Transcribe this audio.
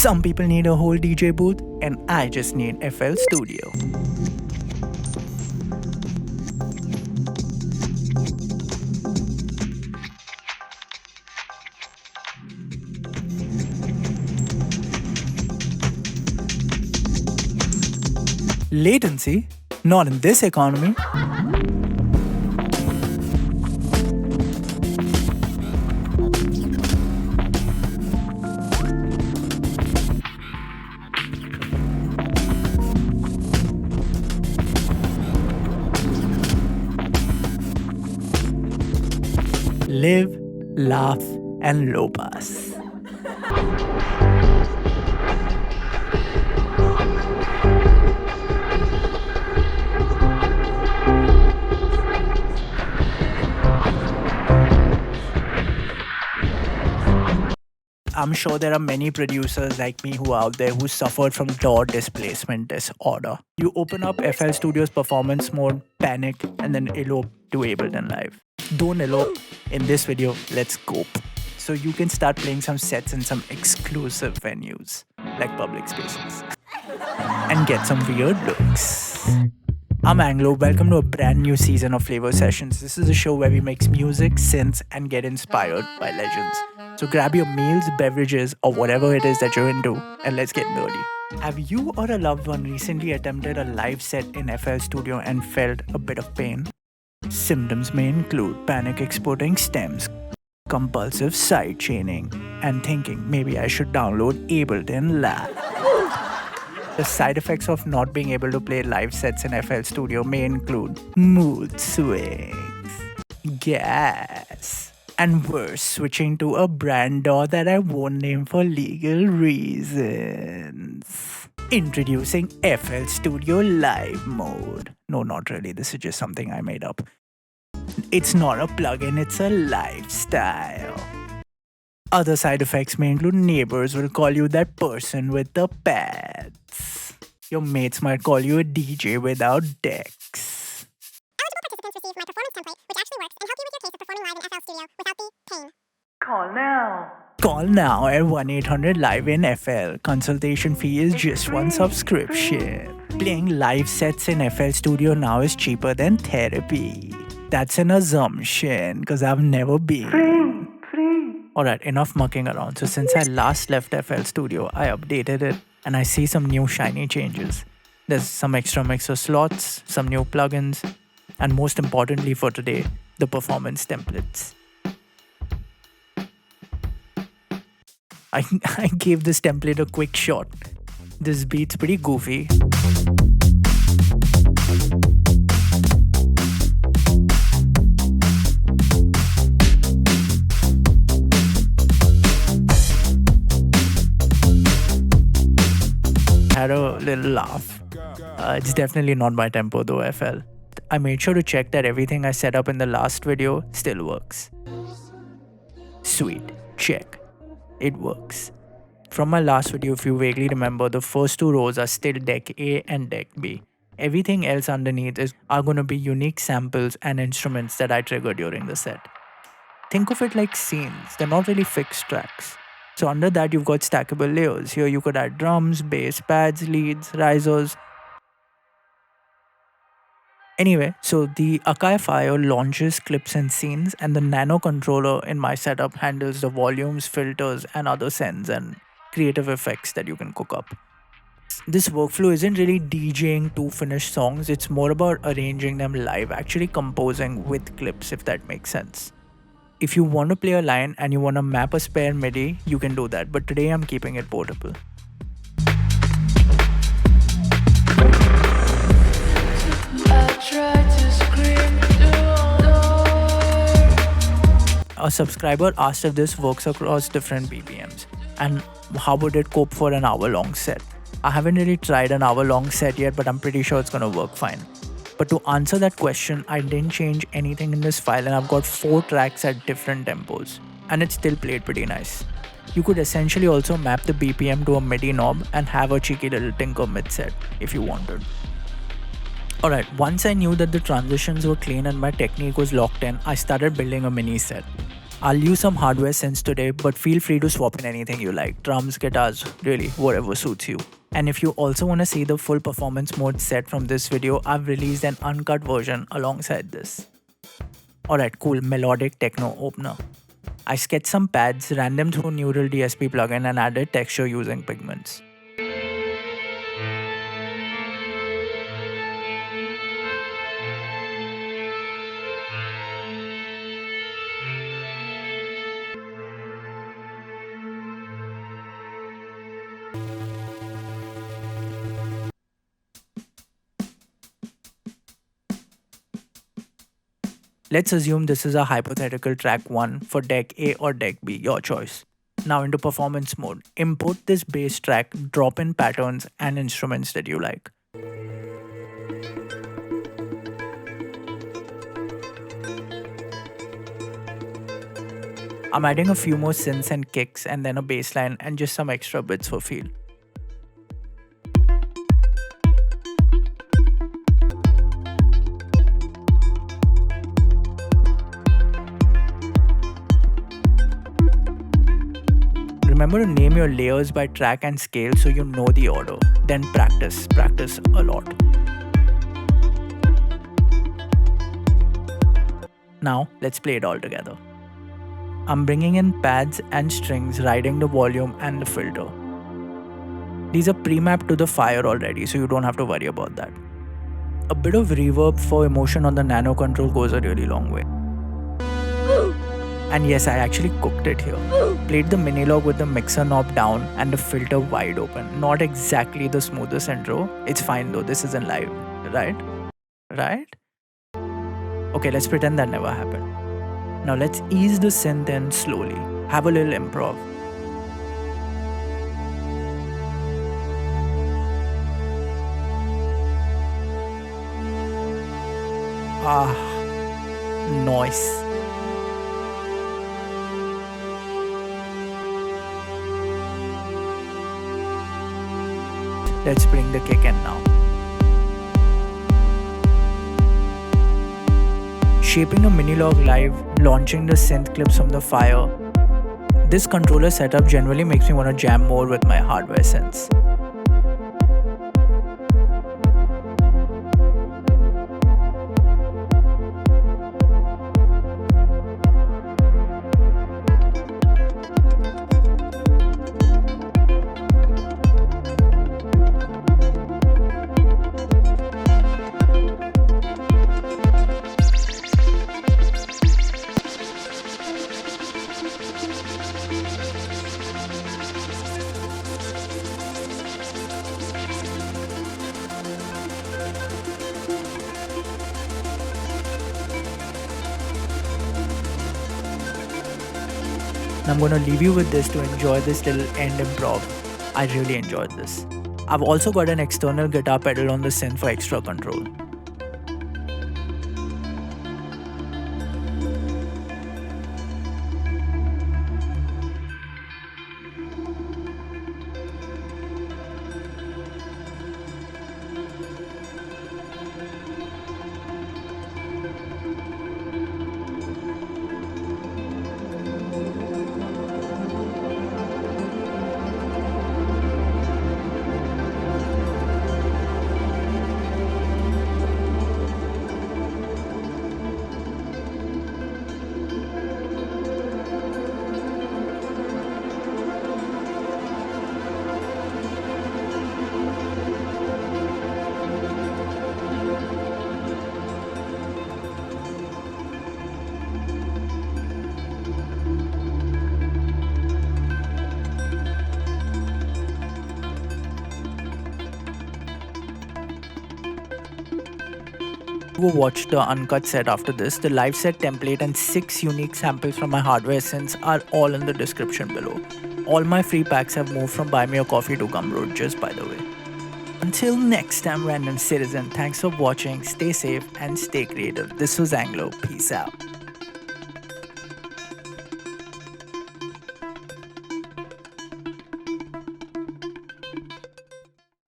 Some people need a whole DJ booth, and I just need FL Studio. Latency? Not in this economy. Live, laugh, and low pass. I'm sure there are many producers like me who are out there who suffered from DAW displacement disorder. You open up FL Studio's performance mode, panic, and then elope to Ableton Live. Don't elope. In this video, let's cope. So you can start playing some sets in some exclusive venues, like public spaces, and get some weird looks. I'm Anglo. Welcome to a brand new season of Flavor Sessions. This is a show where we mix music, synths, and get inspired by legends. So grab your meals, beverages, or whatever it is that you're into, and let's get nerdy. Have you or a loved one recently attempted a live set in FL Studio and felt a bit of pain? Symptoms may include panic exporting stems, compulsive side chaining, and thinking maybe I should download Ableton Live. The side effects of not being able to play live sets in FL Studio may include mood swings, gas, and worse, switching to a brand DAW that I won't name for legal reasons. Introducing FL Studio Live Mode. No, not really. This is just something I made up. It's not a plugin, it's a lifestyle. Other side effects may include neighbors will call you that person with the pads. Your mates might call you a DJ without decks. Eligible participants receive my performance template, which actually works, and help you with your case of performing live in FL Studio without the pain. Call now. Call now at 1-800-LIVE-IN-FL. Consultation fee is just one subscription. Playing live sets in FL Studio now is cheaper than therapy. That's an assumption, because I've never been. Free. Alright, enough mucking around. So since I last left FL Studio, I updated it and I see some new shiny changes. There's some extra mixer slots, some new plugins, and most importantly for today, the performance templates. I gave this template a quick shot. This beat's pretty goofy. Had a little laugh. It's definitely not my tempo though, FL. I made sure to check that everything I set up in the last video still works. Sweet. Check. It works. From my last video, if you vaguely remember, the first two rows are still deck A and deck B. Everything else underneath are going to be unique samples and instruments that I trigger during the set. Think of it like scenes. They're not really fixed tracks. So under that, you've got stackable layers. Here you could add drums, bass, pads, leads, risers. Anyway, so the Akai file launches clips and scenes, and the Nano controller in my setup handles the volumes, filters, and other sends and creative effects that you can cook up. This workflow isn't really DJing two finished songs, it's more about arranging them live, actually composing with clips, if that makes sense. If you want to play a line and you want to map a spare MIDI, you can do that, but today I'm keeping it portable. A subscriber asked if this works across different BPMs and how would it cope for an hour-long set. I haven't really tried an hour-long set yet, but I'm pretty sure it's gonna work fine. But to answer that question, I didn't change anything in this file and I've got 4 tracks at different tempos and it still played pretty nice. You could essentially also map the BPM to a MIDI knob and have a cheeky little tinker mid-set if you wanted. Alright, once I knew that the transitions were clean and my technique was locked in, I started building a mini set. I'll use some hardware synths today, but feel free to swap in anything you like. Drums, guitars, really, whatever suits you. And if you also want to see the full performance mode set from this video, I've released an uncut version alongside this. Alright, cool, melodic techno opener. I sketched some pads, ran them through Neural DSP plugin and added texture using pigments. Let's assume this is a hypothetical track 1 for deck A or deck B, your choice. Now into performance mode, import this bass track, drop in patterns and instruments that you like. I'm adding a few more synths and kicks and then a bass line and just some extra bits for feel. Remember to name your layers by track and scale so you know the order. Then practice a lot. Now let's play it all together. I'm bringing in pads and strings, riding the volume and the filter. These are pre-mapped to the fire already, so you don't have to worry about that. A bit of reverb for emotion on the NanoKontrol goes a really long way. And yes, I actually cooked it here. Played the Minilog with the mixer knob down and the filter wide open. Not exactly the smoothest intro. It's fine though, this isn't live, right? Right? Okay, let's pretend that never happened. Now let's ease the synth in slowly. Have a little improv. Noise. Let's bring the kick in now. Shaping a Minilog live, launching the synth clips from the fire. This controller setup generally makes me want to jam more with my hardware synths. And I'm gonna leave you with this to enjoy this little end improv. I really enjoyed this. I've also got an external guitar pedal on the synth for extra control. Go watch the uncut set after this. The live set template and 6 unique samples from my hardware synths are all in the description below. All my free packs have moved from Buy Me a Coffee to Gumroad, just by the way. Until next time, random citizen, thanks for watching, stay safe and stay creative. This was Anglo, peace out.